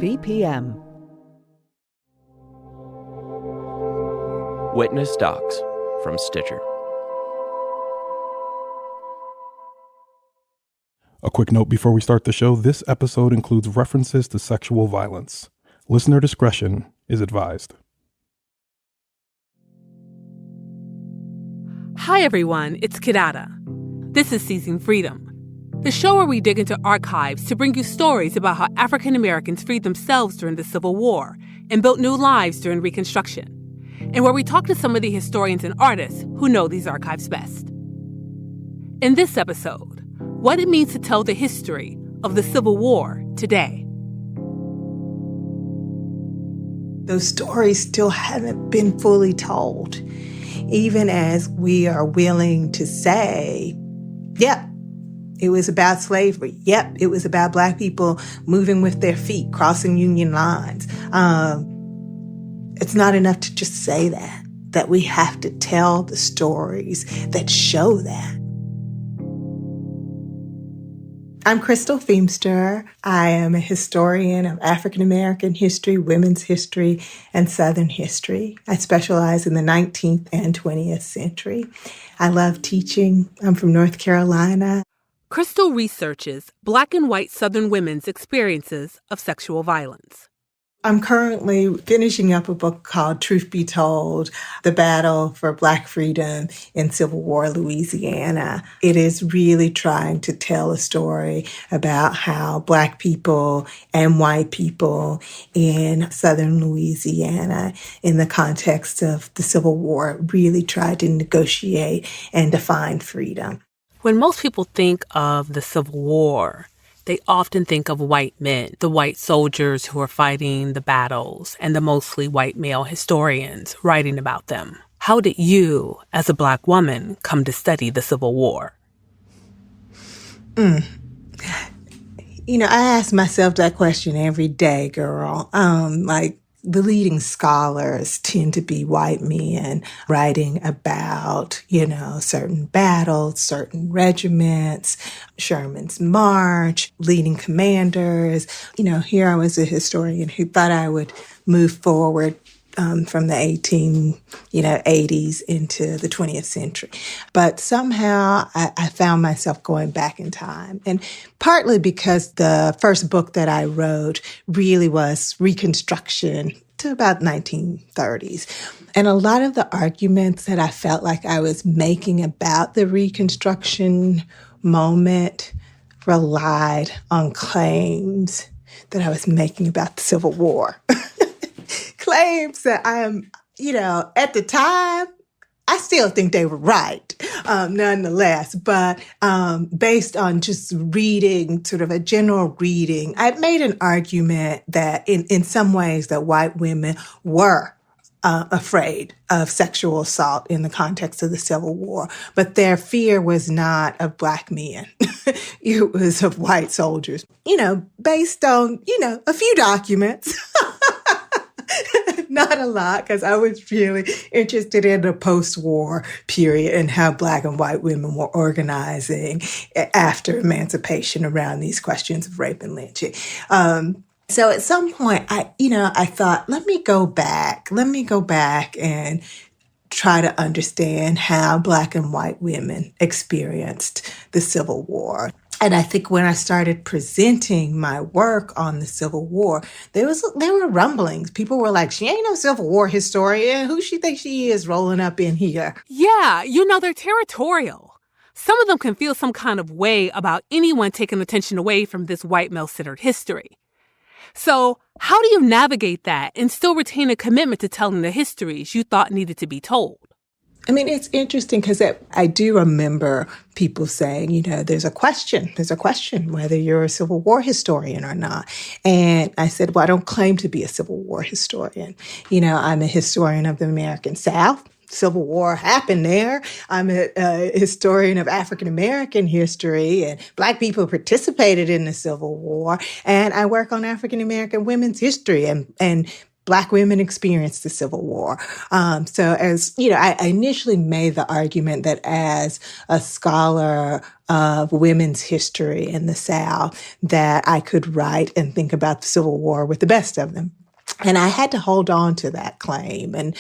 WVPM. Witness Docs from Stitcher. A quick note before we start the show, this episode includes references to sexual violence. Listener discretion is advised. Hi everyone, it's Kidada. This is Seizing Freedom, the show where we dig into archives to bring you stories about how African Americans freed themselves during the Civil War and built new lives during Reconstruction, and where we talk to some of the historians and artists who know these archives best. In this episode, what it means to tell the history of the Civil War today. Those stories still haven't been fully told, even as we are willing to say, yep, it was about slavery. Yep, it was about Black people moving with their feet, crossing Union lines. It's not enough to just say that we have to tell the stories that show that. I'm Crystal Feimster. I am a historian of African American history, women's history, and Southern history. I specialize in the 19th and 20th century. I love teaching. I'm from North Carolina. Crystal researches Black and white Southern women's experiences of sexual violence. I'm currently finishing up a book called Truth Be Told, The Battle for Black Freedom in Civil War, Louisiana. It is really trying to tell a story about how Black people and white people in Southern Louisiana, in the context of the Civil War, really tried to negotiate and define freedom. When most people think of the Civil War, they often think of white men, the white soldiers who are fighting the battles, and the mostly white male historians writing about them. How did you, as a Black woman, come to study the Civil War? I ask myself that question every day, girl. The leading scholars tend to be white men writing about, certain battles, certain regiments, Sherman's March, leading commanders. Here I was a historian who thought I would move forward from the 80s into the 20th century. But somehow I found myself going back in time. And partly because the first book that I wrote really was Reconstruction to about 1930s. And a lot of the arguments that I felt like I was making about the Reconstruction moment relied on claims that I was making about the Civil War. Claims that I am, at the time, I still think they were right, nonetheless. But based on just reading, sort of a general reading, I made an argument that in some ways that white women were afraid of sexual assault in the context of the Civil War. But their fear was not of Black men. It was of white soldiers, based on, a few documents. Not a lot, because I was really interested in the post-war period and how Black and white women were organizing after emancipation around these questions of rape and lynching. So at some point, I thought, let me go back and try to understand how Black and white women experienced the Civil War. And I think when I started presenting my work on the Civil War, there were rumblings. People were like, she ain't no Civil War historian. Who she thinks she is rolling up in here? Yeah, they're territorial. Some of them can feel some kind of way about anyone taking attention away from this white male-centered history. So how do you navigate that and still retain a commitment to telling the histories you thought needed to be told? It's interesting because I do remember people saying, there's a question whether you're a Civil War historian or not. And I said, well, I don't claim to be a Civil War historian. I'm a historian of the American South. Civil War happened there. I'm a historian of African American history, and Black people participated in the Civil War. And I work on African American women's history and Black women experienced the Civil War. So as, I initially made the argument that as a scholar of women's history in the South, that I could write and think about the Civil War with the best of them. And I had to hold on to that claim and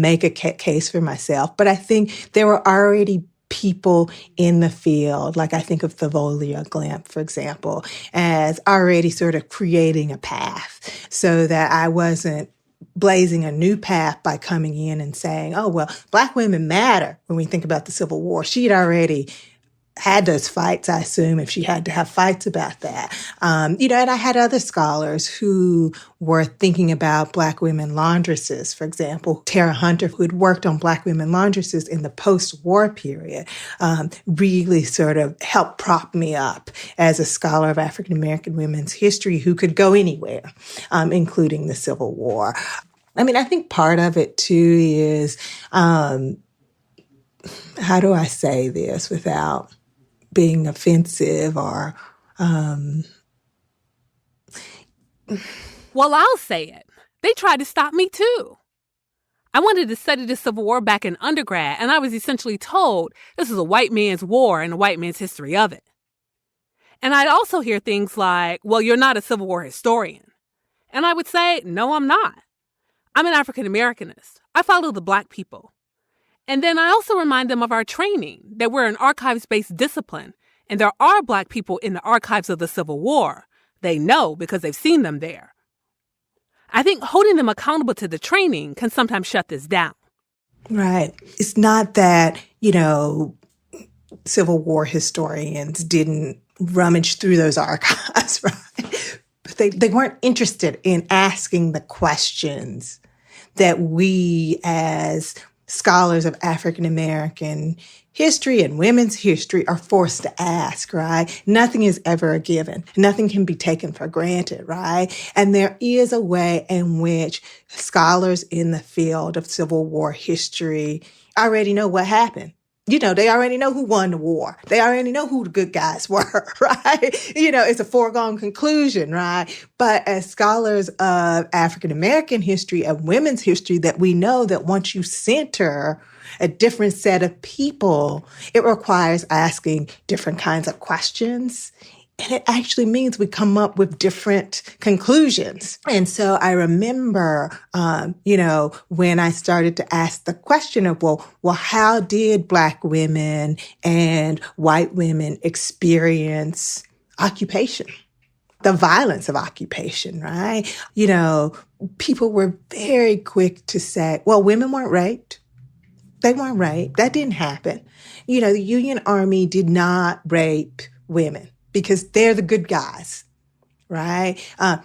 make a case for myself. But I think there were already people in the field, like I think of Thavolia Glimp, for example, as already sort of creating a path so that I wasn't blazing a new path by coming in and saying, oh, well, Black women matter when we think about the Civil War. She'd already had those fights, I assume, if she had to have fights about that. And I had other scholars who were thinking about Black women laundresses, for example. Tara Hunter, who had worked on Black women laundresses in the post-war period, really sort of helped prop me up as a scholar of African-American women's history who could go anywhere, including the Civil War. I mean, I think part of it, too, is, how do I say this without being offensive or... Well, I'll say it. They tried to stop me, too. I wanted to study the Civil War back in undergrad, and I was essentially told this is a white man's war and a white man's history of it. And I'd also hear things like, well, you're not a Civil War historian. And I would say, no, I'm not. I'm an African-Americanist. I follow the Black people. And then I also remind them of our training, that we're an archives-based discipline, and there are Black people in the archives of the Civil War. They know because they've seen them there. I think holding them accountable to the training can sometimes shut this down. Right. It's not that, Civil War historians didn't rummage through those archives, right? But they weren't interested in asking the questions that we as scholars of African-American history and women's history are forced to ask, right? Nothing is ever a given. Nothing can be taken for granted, right? And there is a way in which scholars in the field of Civil War history already know what happened. They already know who won the war. They already know who the good guys were, right? It's a foregone conclusion, right? But as scholars of African-American history and women's history, that we know that once you center a different set of people, it requires asking different kinds of questions. And it actually means we come up with different conclusions. And so I remember, when I started to ask the question of, well, how did Black women and white women experience occupation? The violence of occupation, right? People were very quick to say, well, women weren't raped. They weren't raped. That didn't happen. The Union Army did not rape women, because they're the good guys, right?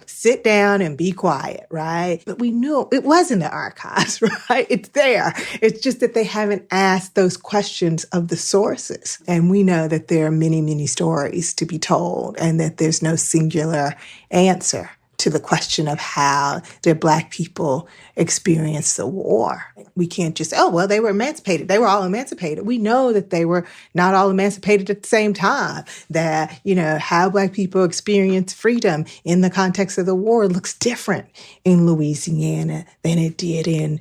Sit down and be quiet, right? But we knew it was in the archives, right? It's there. It's just that they haven't asked those questions of the sources. And we know that there are many, many stories to be told and that there's no singular answer to the question of how did Black people experience the war. We can't just say, oh, well, they were emancipated. They were all emancipated. We know that they were not all emancipated at the same time, that, how Black people experience freedom in the context of the war looks different in Louisiana than it did in,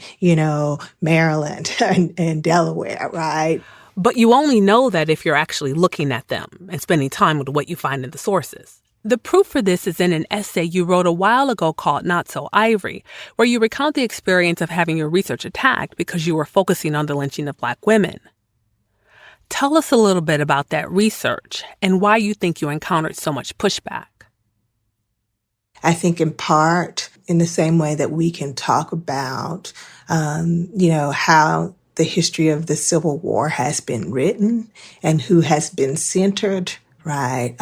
Maryland and Delaware, right? But you only know that if you're actually looking at them and spending time with what you find in the sources. The proof for this is in an essay you wrote a while ago called Not So Ivory, where you recount the experience of having your research attacked because you were focusing on the lynching of Black women. Tell us a little bit about that research and why you think you encountered so much pushback. I think in part, in the same way that we can talk about, how the history of the Civil War has been written and who has been centered, right?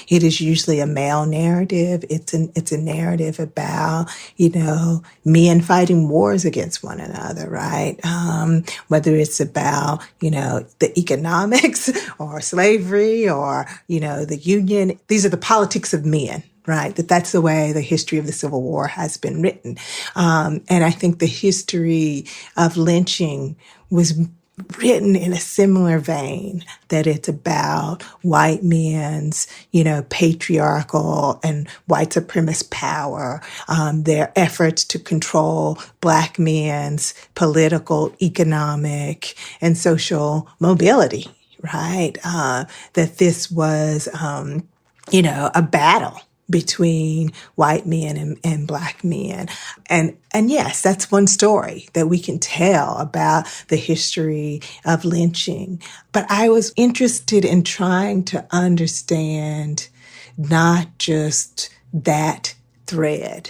It is usually a male narrative. It's a narrative about, men fighting wars against one another, right? Whether it's about, the economics or slavery or, the Union. These are the politics of men, right? That's the way the history of the Civil War has been written. And I think the history of lynching was written in a similar vein, that it's about white men's, patriarchal and white supremacist power, their efforts to control Black men's political, economic, and social mobility, right? That this was, a battle between white men and Black men. And yes, that's one story that we can tell about the history of lynching. But I was interested in trying to understand not just that thread.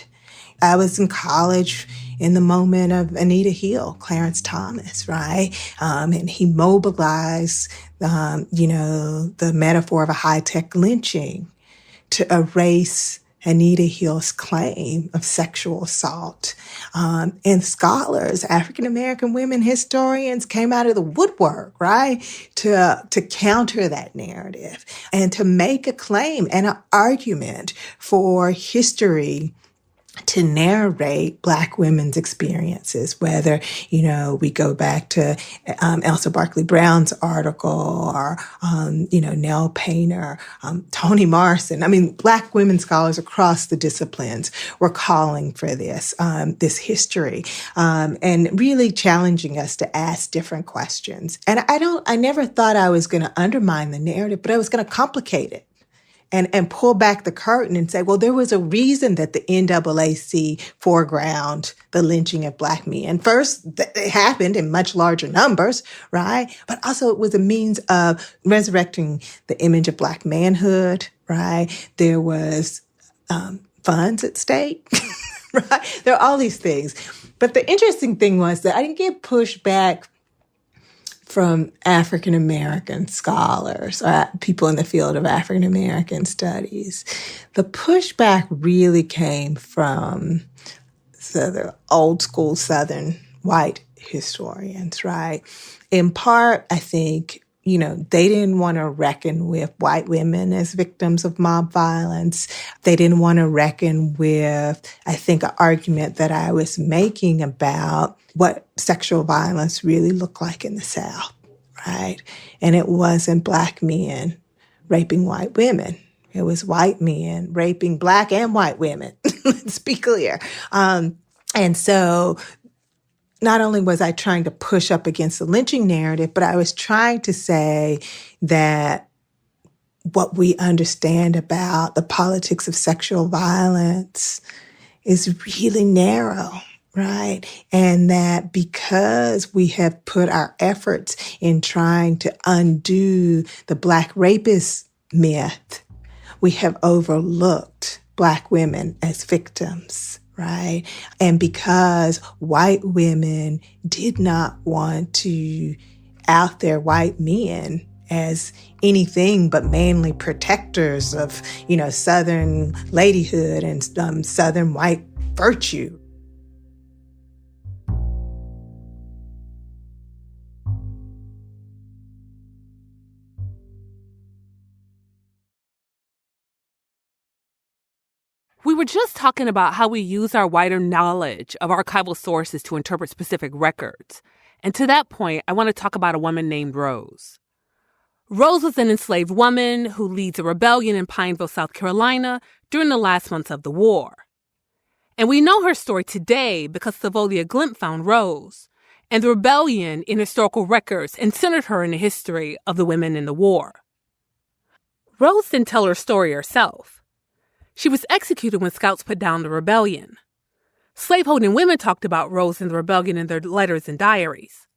I was in college in the moment of Anita Hill, Clarence Thomas, right? And he mobilized, the metaphor of a high-tech lynching to erase Anita Hill's claim of sexual assault. And scholars, African-American women historians, came out of the woodwork, right, to counter that narrative and to make a claim and an argument for history to narrate Black women's experiences, whether, we go back to Elsa Barkley Brown's article or, Nell Painter, Toni Morrison. I mean, Black women scholars across the disciplines were calling for this history, and really challenging us to ask different questions. And I never thought I was going to undermine the narrative, but I was going to complicate it. And pull back the curtain and say, well, there was a reason that the NAACP foreground the lynching of Black men. First, it happened in much larger numbers, right? But also it was a means of resurrecting the image of Black manhood, right? There was funds at stake, right? There are all these things. But the interesting thing was that I didn't get pushback from African-American scholars or people in the field of African-American studies. The pushback really came from the old school Southern white historians, right? In part, I think, they didn't want to reckon with white women as victims of mob violence. They didn't want to reckon with, I think, an argument that I was making about what sexual violence really looked like in the South, right? And it wasn't Black men raping white women. It was white men raping Black and white women. Let's be clear. And so not only was I trying to push up against the lynching narrative, but I was trying to say that what we understand about the politics of sexual violence is really narrow, right? And that because we have put our efforts in trying to undo the Black rapist myth, we have overlooked Black women as victims, right? And because white women did not want to out their white men as anything but manly protectors of, Southern ladyhood and Southern white virtue. We were just talking about how we use our wider knowledge of archival sources to interpret specific records. And to that point, I want to talk about a woman named Rose. Rose was an enslaved woman who leads a rebellion in Pineville, South Carolina during the last months of the war. And we know her story today because Savolia Glint found Rose and the rebellion in historical records and centered her in the history of the women in the war. Rose didn't tell her story herself. She was executed when scouts put down the rebellion. Slaveholding women talked about Rose and the rebellion in their letters and diaries.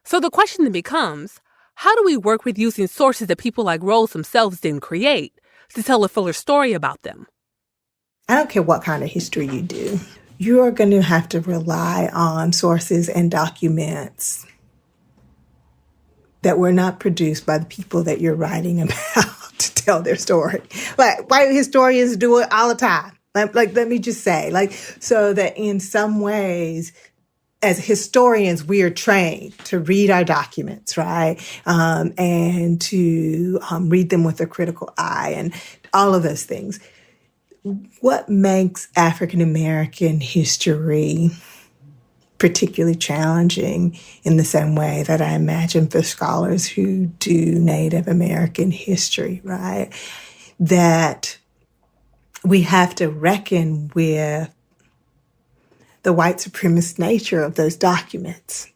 So the question then becomes, how do we work with using sources that people like Rose themselves didn't create to tell a fuller story about them? I don't care what kind of history you do. You're going to have to rely on sources and documents that were not produced by the people that you're writing about to tell their story. Like white historians do it all the time. Like let me just say, so that in some ways, as historians, we are trained to read our documents, right? And to read them with a critical eye and all of those things. What makes African American history particularly challenging in the same way that I imagine for scholars who do Native American history, right? That we have to reckon with the white supremacist nature of those documents.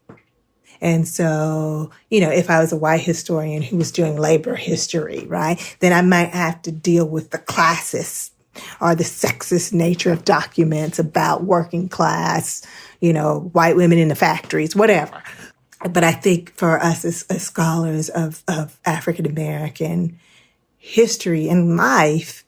And so, if I was a white historian who was doing labor history, right, then I might have to deal with the classist or the sexist nature of documents about working class, white women in the factories, whatever. But I think for us as scholars of African American history and life,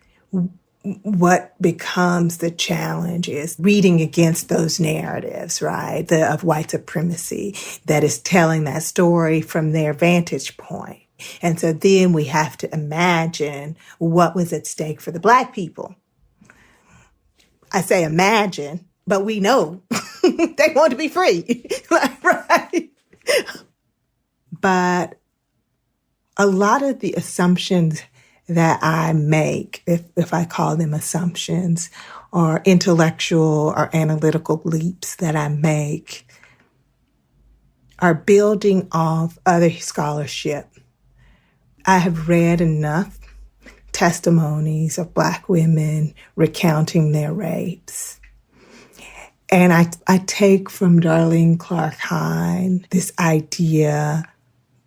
what becomes the challenge is reading against those narratives, right, of white supremacy that is telling that story from their vantage point. And so then we have to imagine what was at stake for the Black people. I say imagine, but we know they want to be free, right? But a lot of the assumptions that I make, if I call them assumptions, or intellectual or analytical leaps that I make, are building off other scholarship. I have read enough testimonies of Black women recounting their rapes. And I take from Darlene Clark Hine this idea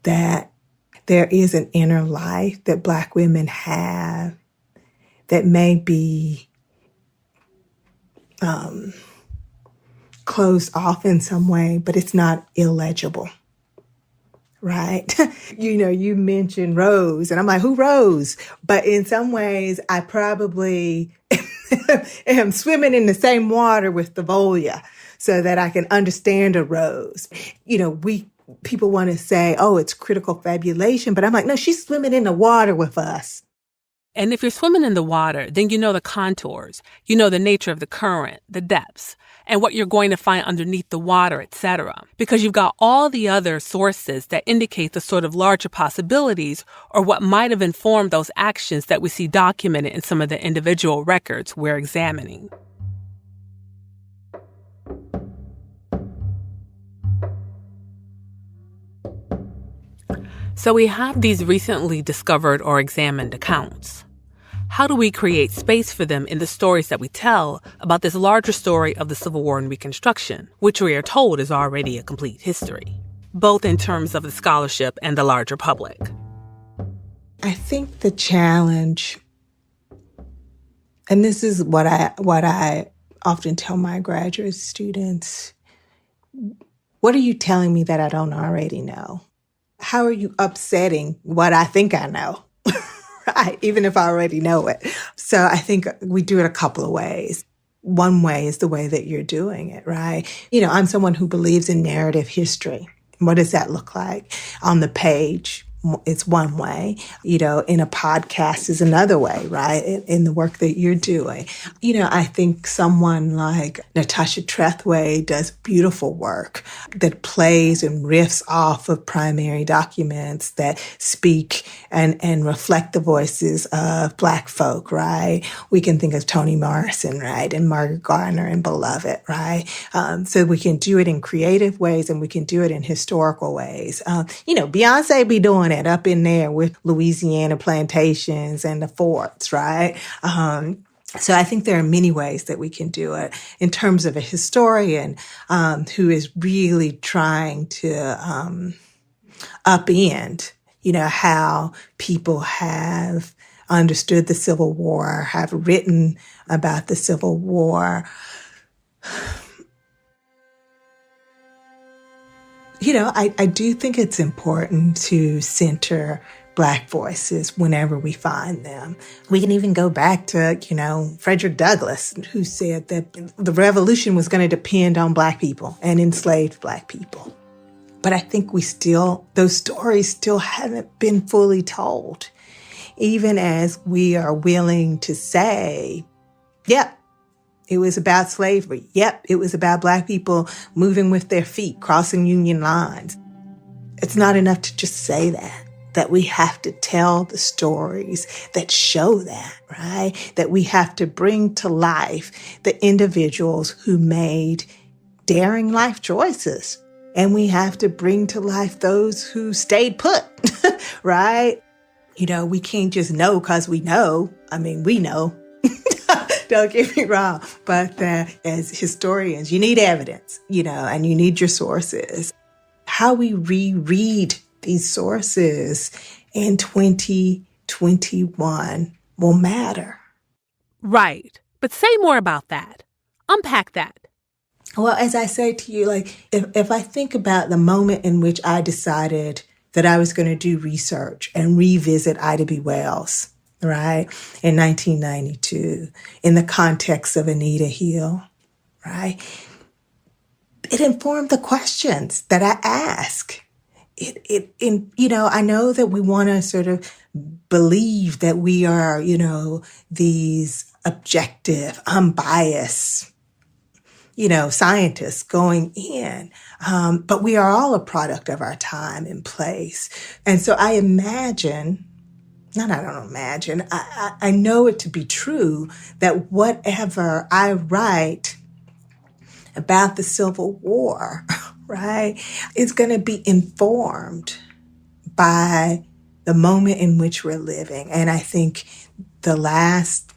that there is an inner life that Black women have that may be closed off in some way, but it's not illegible, right? You mentioned Rose, and I'm like, who Rose? But in some ways, I probably am swimming in the same water with the Volia so that I can understand a Rose. People want to say, oh, it's critical fabulation, but I'm like, no, she's swimming in the water with us. And if you're swimming in the water, then you know the contours, you know the nature of the current, the depths, and what you're going to find underneath the water, etc. Because you've got all the other sources that indicate the sort of larger possibilities or what might have informed those actions that we see documented in some of the individual records we're examining. So we have these recently discovered or examined accounts. How do we create space for them in the stories that we tell about this larger story of the Civil War and Reconstruction, which we are told is already a complete history, both in terms of the scholarship and the larger public? I think the challenge, and this is what I often tell my graduate students, what are you telling me that I don't already know? How are you upsetting what I think I know, right? Even if I already know it. So I think we do it a couple of ways. One way is the way that you're doing it, right? I'm someone who believes in narrative history. What does that look like? On the page, it's one way. In a podcast is another way, right? In the work that you're doing. I think someone like Natasha Trethway does beautiful work that plays and riffs off of primary documents that speak and reflect the voices of Black folk, right? We can think of Toni Morrison, right? And Margaret Gardner and Beloved, right? So we can do it in creative ways and we can do it in historical ways. Beyonce be doing it up in there with Louisiana plantations and the forts, right? So I think there are many ways that we can do it. In terms of a historian who is really trying to upend, how people have understood the Civil War, have written about the Civil War. I do think it's important to center Black voices whenever we find them. We can even go back to, Frederick Douglass, who said that the revolution was going to depend on Black people and enslaved Black people. But I think those stories still haven't been fully told. Even as we are willing to say, yep, it was about slavery. Yep, it was about Black people moving with their feet, crossing Union lines. It's not enough to just say that we have to tell the stories that show that, right? That we have to bring to life the individuals who made daring life choices. And we have to bring to life those who stayed put, right? We can't just know because we know. I mean, we know. Don't get me wrong. But as historians, you need evidence, and you need your sources. How we reread these sources in 2021 will matter. Right. But say more about that. Unpack that. Well, as I say to you, if I think about the moment in which I decided that I was going to do research and revisit Ida B. Wells, right, in 1992, in the context of Anita Hill, right, it informed the questions that I ask. I know that we want to sort of believe that we are, these objective, unbiased, scientists going in. But we are all a product of our time and place. And so I imagine, I know it to be true that whatever I write about the Civil War, right, is going to be informed by the moment in which we're living. And I think the last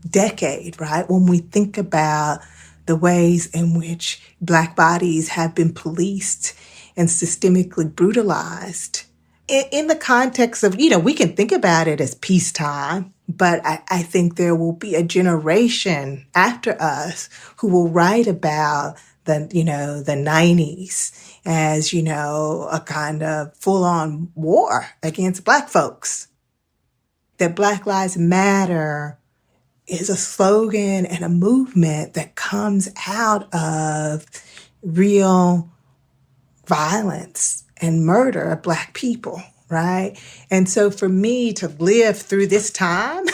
decade, right, when we think about the ways in which Black bodies have been policed and systemically brutalized, in the context of, we can think about it as peacetime, but I think there will be a generation after us who will write about the 90s as, a kind of full-on war against Black folks. That Black Lives Matter is a slogan and a movement that comes out of real violence and murder of Black people, right? And so for me to live through this time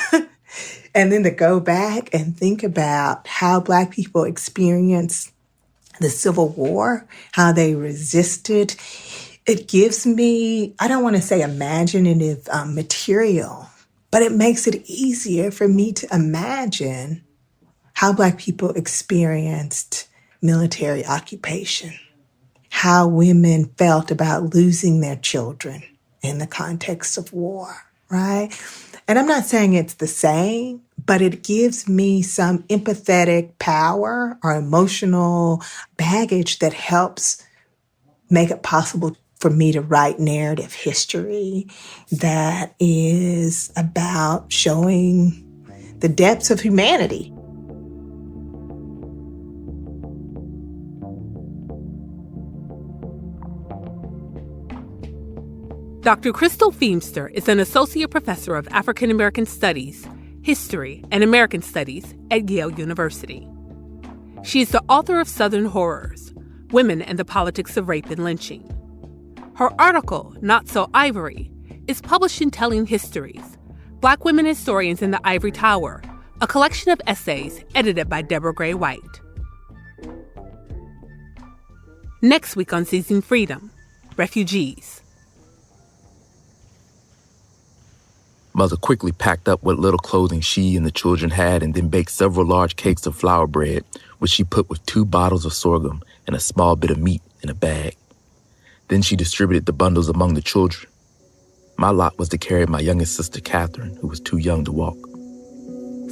and then to go back and think about how Black people experienced the Civil War, how they resisted, it gives me, I don't want to say imaginative material, but it makes it easier for me to imagine how Black people experienced military occupation, how women felt about losing their children in the context of war, right? And I'm not saying it's the same, but it gives me some empathetic power or emotional baggage that helps make it possible for me to write narrative history that is about showing the depths of humanity. Dr. Crystal Feimster is an associate professor of African American Studies, History, and American Studies at Yale University. She is the author of Southern Horrors, Women and the Politics of Rape and Lynching. Her article, Not So Ivory, is published in Telling Histories, Black Women Historians in the Ivory Tower, a collection of essays edited by Deborah Gray White. Next week on Seizing Freedom, refugees. Mother quickly packed up what little clothing she and the children had and then baked several large cakes of flour bread, which she put with 2 bottles of sorghum and a small bit of meat in a bag. Then she distributed the bundles among the children. My lot was to carry my youngest sister, Catherine, who was too young to walk.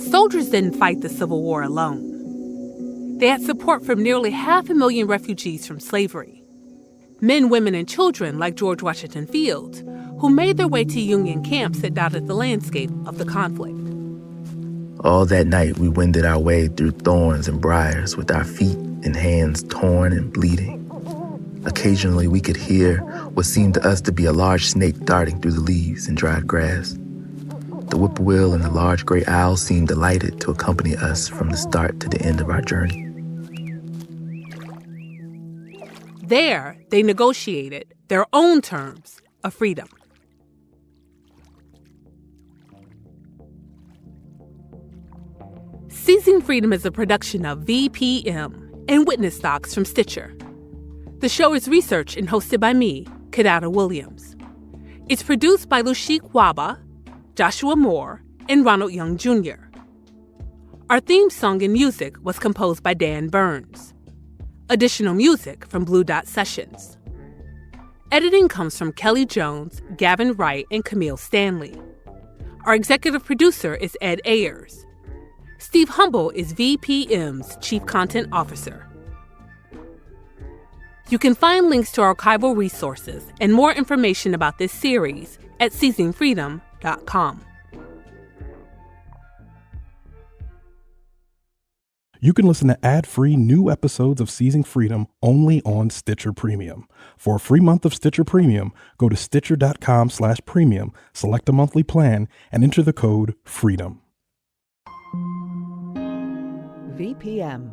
Soldiers didn't fight the Civil War alone. They had support from nearly 500,000 refugees from slavery. Men, women, and children like George Washington Fields, who made their way to Union camps that dotted the landscape of the conflict. All that night, we wended our way through thorns and briars with our feet and hands torn and bleeding. Occasionally, we could hear what seemed to us to be a large snake darting through the leaves and dried grass. The whippoorwill and the large gray owl seemed delighted to accompany us from the start to the end of our journey. There, they negotiated their own terms of freedom. Seizing Freedom is a production of VPM and Witness Docs from Stitcher. The show is researched and hosted by me, Kidada Williams. It's produced by Lushik Waba, Joshua Moore, and Ronald Young Jr. Our theme song and music was composed by Dan Burns. Additional music from Blue Dot Sessions. Editing comes from Kelly Jones, Gavin Wright, and Camille Stanley. Our executive producer is Ed Ayers. Steve Humble is VPM's Chief Content Officer. You can find links to archival resources and more information about this series at seizingfreedom.com. You can listen to ad-free new episodes of Seizing Freedom only on Stitcher Premium. For a free month of Stitcher Premium, go to stitcher.com/premium, select a monthly plan, and enter the code FREEDOM. VPM